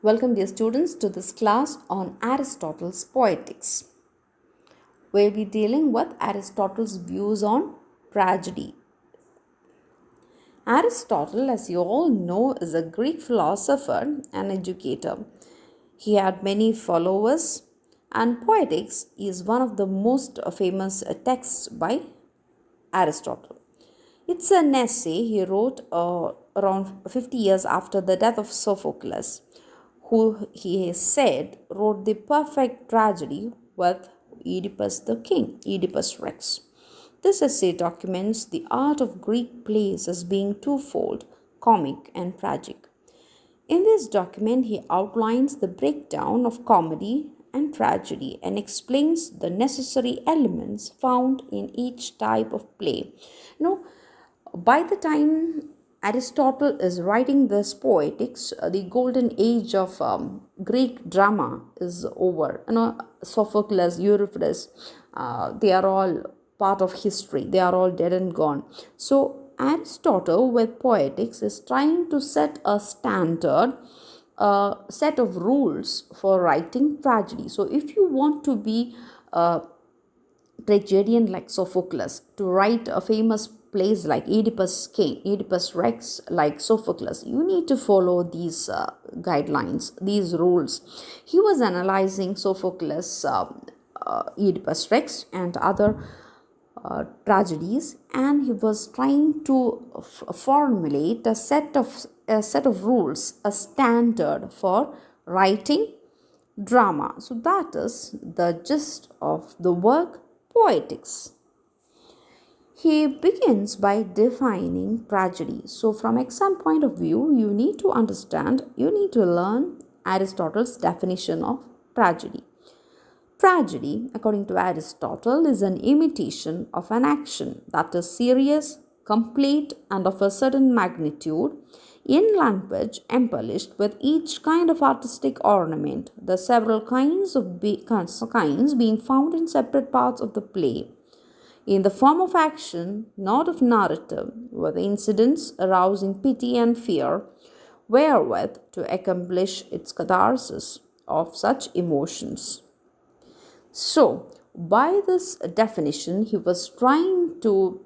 Welcome, dear students, to this class on Aristotle's Poetics. We'll be dealing with Aristotle's views on tragedy. Aristotle, as you all know, is a Greek philosopher and educator. He had many followers, and Poetics is one of the most famous texts by Aristotle. It's an essay he wrote around 50 years after the death of Sophocles, who he said wrote the perfect tragedy with Oedipus the king, Oedipus Rex. This essay documents the art of Greek plays as being twofold, comic and tragic. In this document, he outlines the breakdown of comedy and tragedy and explains the necessary elements found in each type of play. By the time Aristotle is writing this Poetics, the golden age of Greek drama is over. Sophocles, Euripides, they are all part of history. They are all dead and gone. So Aristotle, with Poetics, is trying to set a standard, a set of rules for writing tragedy. So if you want to be tragedian like Sophocles, to write a famous plays like Oedipus King, Oedipus Rex like Sophocles, you need to follow these guidelines, these rules. He was analyzing Sophocles, Oedipus Rex, and other tragedies, and he was trying to formulate a set of rules, a standard for writing drama. So that is the gist of the work Poetics. He begins by defining tragedy. So, from exam point of view, you need to learn Aristotle's definition of tragedy. Tragedy, according to Aristotle, is an imitation of an action that is serious, complete, and of a certain magnitude, in language embellished with each kind of artistic ornament, the several kinds being found in separate parts of the play, in the form of action, not of narrative, with incidents arousing pity and fear, wherewith to accomplish its catharsis of such emotions. So, by this definition, he was trying to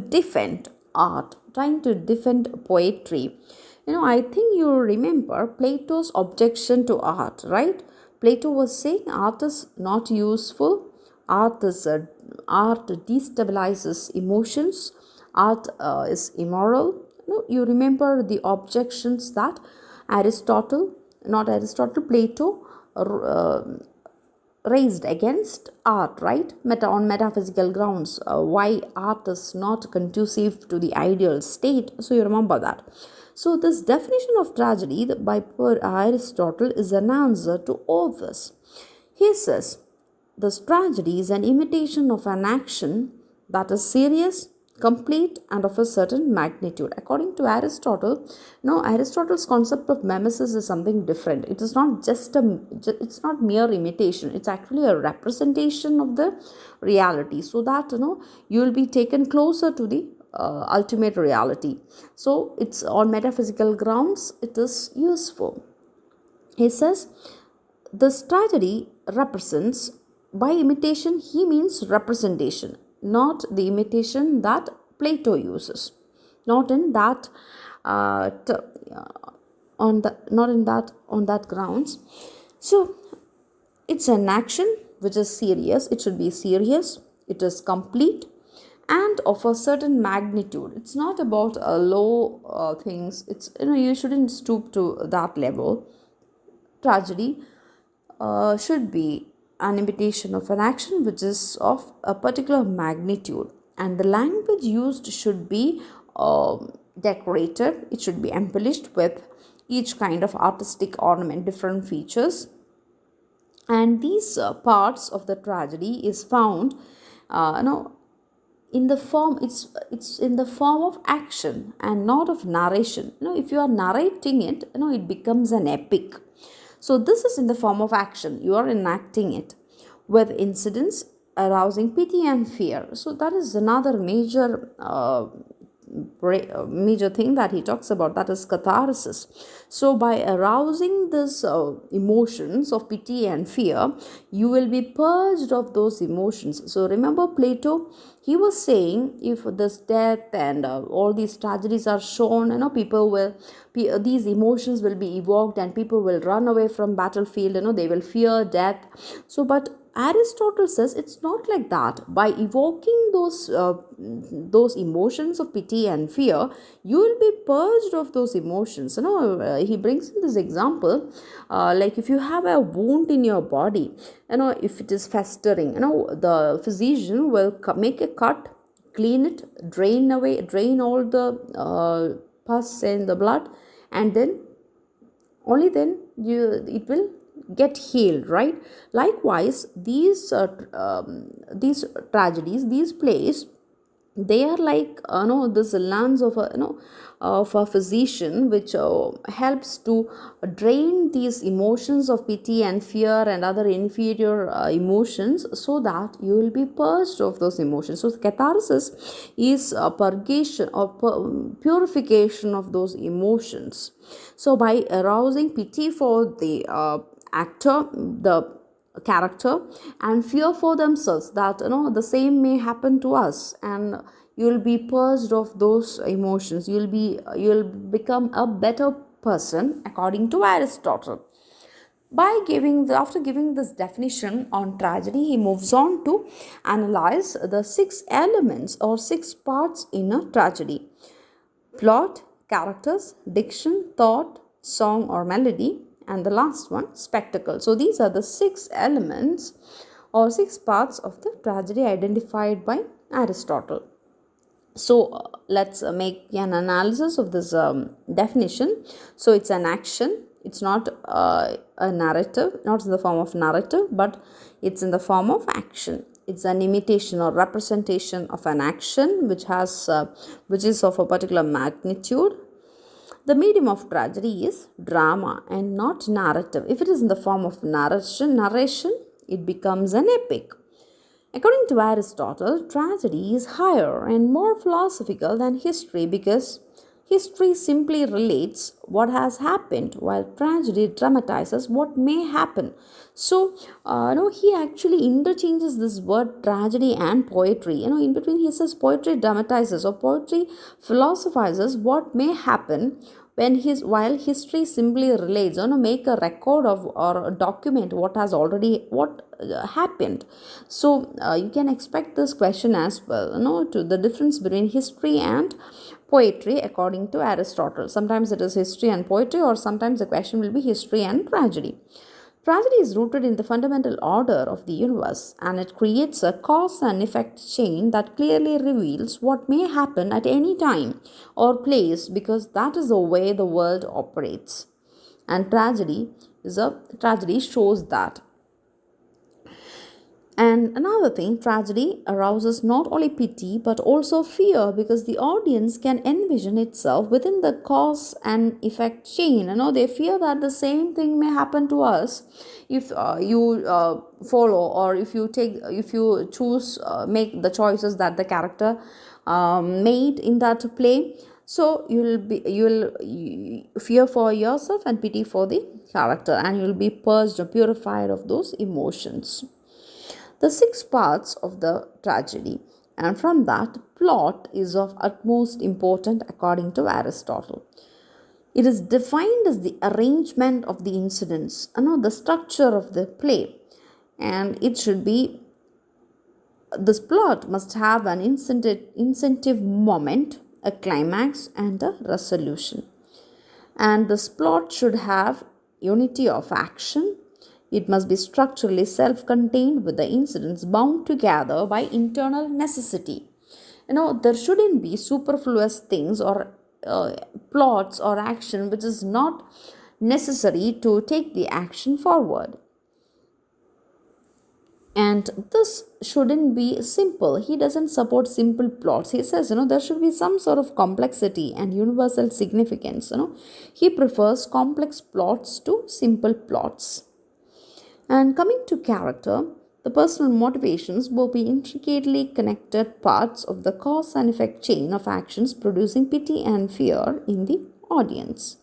defend art, trying to defend poetry. I think you remember Plato's objection to art, right? Plato was saying art is not useful. Art destabilizes emotions. Art is immoral. You remember the objections that Plato raised against art, right? On metaphysical grounds, why art is not conducive to the ideal state. So you remember that. So this definition of tragedy by Aristotle is an answer to all this. He says this tragedy is an imitation of an action that is serious, complete, and of a certain magnitude. According to Aristotle, Aristotle's concept of mimesis is something different. It is not it's not mere imitation. It's actually a representation of the reality, so that you will be taken closer to the ultimate reality. So it's on metaphysical grounds. It is useful. He says this tragedy represents, by imitation he means representation, not the imitation that Plato uses, not in that on that grounds. So it's an action which is serious. It should be serious. It is complete and of a certain magnitude. It's not about low things. It's you shouldn't stoop to that level. Tragedy should be an imitation of an action which is of a particular magnitude, and the language used should be decorated. It should be embellished with each kind of artistic ornament, different features, and these parts of the tragedy is found in the form, it's in the form of action and not of narration. If you are narrating it, it becomes an epic. So this is in the form of action. You are enacting it with incidents arousing pity and fear. So that is another major major thing that he talks about, that is catharsis. So by arousing this emotions of pity and fear, you will be purged of those emotions. So remember Plato, he was saying if this death and all these tragedies are shown, people will these emotions will be evoked and people will run away from battlefield, they will fear death. So but Aristotle says it's not like that. By evoking those emotions of pity and fear, you will be purged of those emotions. He brings in this example, like if you have a wound in your body, if it is festering, the physician will make a cut, clean it, drain all the pus and the blood, and then only then it will get healed, right? Likewise, these tragedies, these plays, they are like this lens of a physician, which helps to drain these emotions of pity and fear and other inferior emotions, so that you will be purged of those emotions. So catharsis is a purgation or purification of those emotions. So by arousing pity for the actor, the character, and fear for themselves, that the same may happen to us, and you will be purged of those emotions, you'll become a better person, according to Aristotle. After giving this definition on tragedy, he moves on to analyze the 6 elements or 6 parts in a tragedy: plot, characters, diction, thought, song or melody, and the last one, spectacle. So these are the 6 elements or 6 parts of the tragedy identified by Aristotle. So let's make an analysis of this definition. So it's an action. It's not a narrative, not in the form of narrative, but it's in the form of action. It's an imitation or representation of an action which is of a particular magnitude. The medium of tragedy is drama and not narrative. If it is in the form of narration, it becomes an epic. According to Aristotle, tragedy is higher and more philosophical than history, because history simply relates what has happened, while tragedy dramatizes what may happen. So, he actually interchanges this word tragedy and poetry. In between, he says poetry dramatizes or poetry philosophizes what may happen, while history simply relates, make a record of or document what happened. So you can expect this question as well, to the difference between history and poetry according to Aristotle. Sometimes it is history and poetry, or sometimes the question will be history and tragedy. Tragedy is rooted in the fundamental order of the universe, and it creates a cause and effect chain that clearly reveals what may happen at any time or place, because that is the way the world operates. And tragedy shows that. And another thing, tragedy arouses not only pity but also fear, because the audience can envision itself within the cause and effect chain. They fear that the same thing may happen to us if you follow, or if you choose, make the choices that the character made in that play. So you'll fear for yourself and pity for the character, and you'll be purged or purified of those emotions. The 6 parts of the tragedy, and from that, plot is of utmost importance according to Aristotle. It is defined as the arrangement of the incidents, the structure of the play, and this plot must have an incentive moment, a climax, and a resolution. And this plot should have unity of action. It must be structurally self-contained, with the incidents bound together by internal necessity. There shouldn't be superfluous things or plots or action which is not necessary to take the action forward. And this shouldn't be simple. He doesn't support simple plots. He says, there should be some sort of complexity and universal significance. He prefers complex plots to simple plots. And coming to character, The personal motivations will be intricately connected parts of the cause and effect chain of actions producing pity and fear in the audience.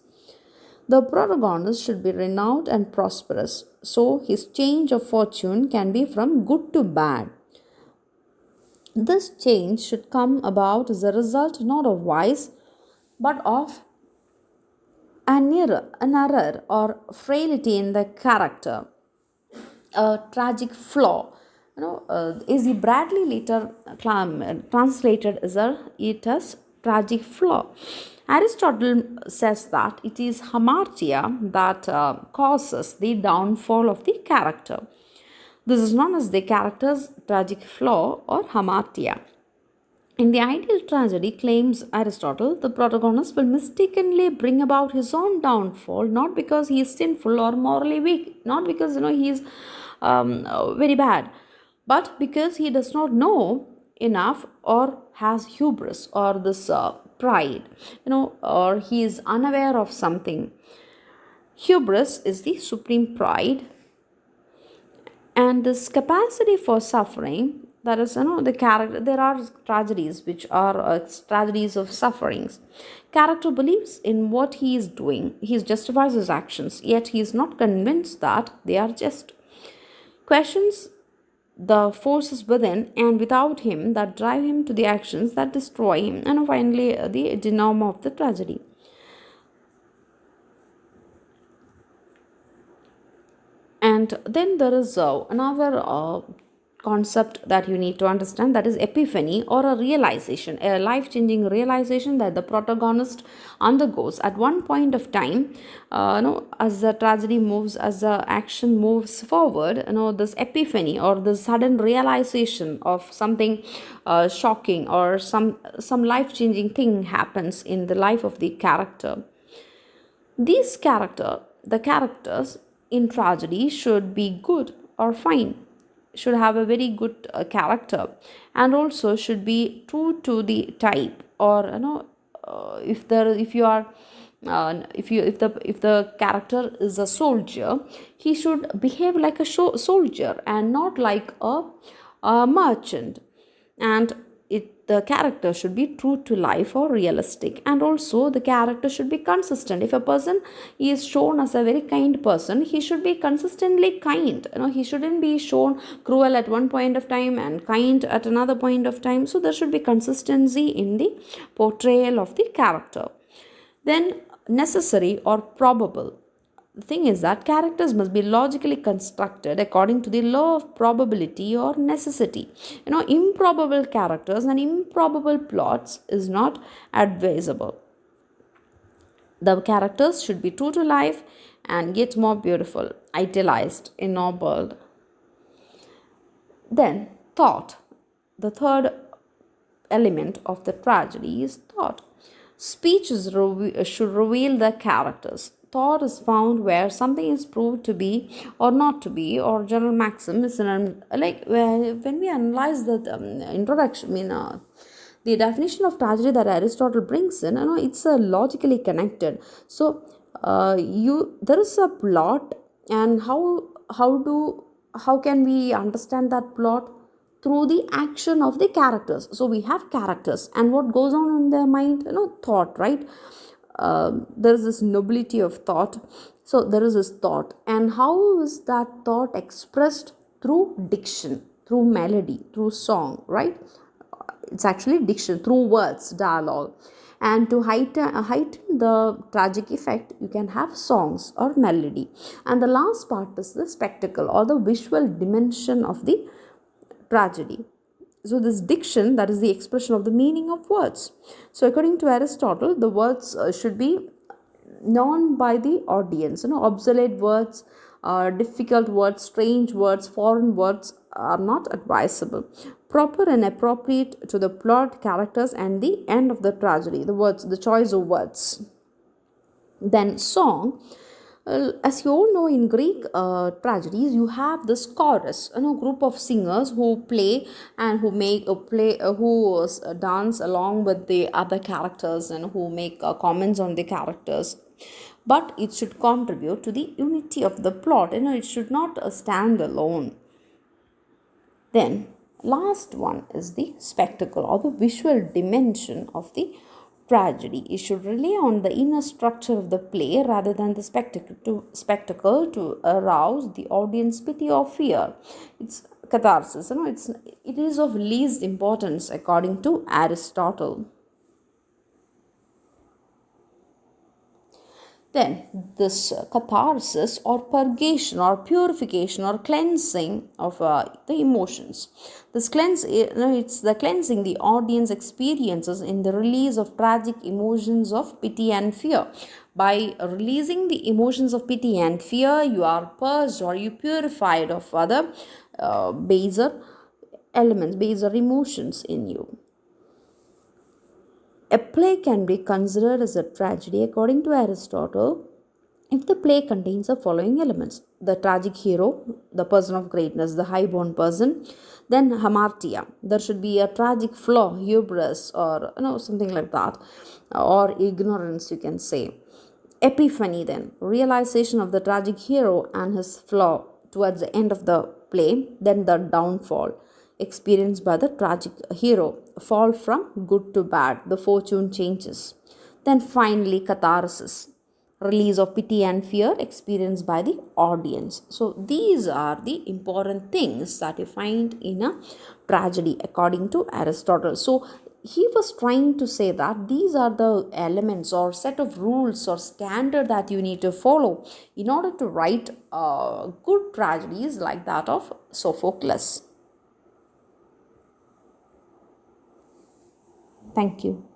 The protagonist should be renowned and prosperous, so his change of fortune can be from good to bad. This change should come about as a result not of vice but of an error or frailty in the character, a tragic flaw. A.Z. Bradley later translated it as tragic flaw. Aristotle says that it is hamartia that causes the downfall of the character. This is known as the character's tragic flaw or hamartia. In the ideal tragedy, claims Aristotle, the protagonist will mistakenly bring about his own downfall, not because he is sinful or morally weak, not because he is very bad, but because he does not know enough or has hubris or this pride, or he is unaware of something. Hubris is the supreme pride, and this capacity for suffering, that is the character. There are tragedies which are tragedies of sufferings. Character believes in what he is doing, he justifies his actions, yet he is not convinced that they are just. Questions the forces within and without him that drive him to the actions that destroy him, and finally the denouement of the tragedy. And then there is another concept that you need to understand, that is epiphany, or a realization, a life-changing realization that the protagonist undergoes at one point of time. As the tragedy moves, as the action moves forward, this epiphany or the sudden realization of something shocking or some life-changing thing happens in the life of the character. The characters in tragedy should be good or fine, should have a very good character, and also should be true to the type, or if you are if the character is a soldier, he should behave like a soldier and not like a merchant. And the character should be true to life or realistic, and also the character should be consistent. If a person is shown as a very kind person, he should be consistently kind. He shouldn't be shown cruel at one point of time and kind at another point of time. So there should be consistency in the portrayal of the character. Then necessary or probable. The thing is that characters must be logically constructed according to the law of probability or necessity. Improbable characters and improbable plots is not advisable. The characters should be true to life and yet more beautiful, idealized, ennobled. Then thought. The third element of the tragedy is thought. Speeches should reveal the characters. Thought is found where something is proved to be or not to be, or general maxim is like when we analyze the introduction, the definition of tragedy that Aristotle brings in, it's logically connected. So there is a plot, and how can we understand that plot? Through the action of the characters. So we have characters, and what goes on in their mind, thought, right? There is this nobility of thought. So there is this thought, and how is that thought expressed? Through diction, through melody, through song, right? It's actually diction, through words, dialogue. And to heighten the tragic effect, you can have songs or melody. And the last part is the spectacle or the visual dimension of the tragedy. So this diction, that is the expression of the meaning of words. So according to Aristotle, the words should be known by the audience. Obsolete words, difficult words, strange words, foreign words are not advisable. Proper and appropriate to the plot, characters, and the end of the tragedy. The words, the choice of words. Then song. As you all know, in Greek tragedies, you have this chorus, group of singers who play and who dance along with the other characters and who make comments on the characters. But it should contribute to the unity of the plot. It should not stand alone. Then, last one is the spectacle or the visual dimension of the tragedy. It should rely on the inner structure of the play rather than the spectacle to arouse the audience pity or fear. It's catharsis. It is of least importance according to Aristotle. Then, this catharsis or purgation or purification or cleansing of the emotions. It's the cleansing the audience experiences in the release of tragic emotions of pity and fear. By releasing the emotions of pity and fear, you are purged or you purified of other baser elements, baser emotions in you. A play can be considered as a tragedy according to Aristotle if the play contains the following elements: the tragic hero, the person of greatness, the high-born person, then hamartia. There should be a tragic flaw, hubris, or something like that, or ignorance, you can say. Epiphany, then realization of the tragic hero and his flaw towards the end of the play, then the downfall experienced by the tragic hero, fall from good to bad, the fortune changes. Then finally, catharsis, release of pity and fear experienced by the audience. So these are the important things that you find in a tragedy according to Aristotle. So he was trying to say that these are the elements or set of rules or standard that you need to follow in order to write good tragedies like that of Sophocles. Thank you.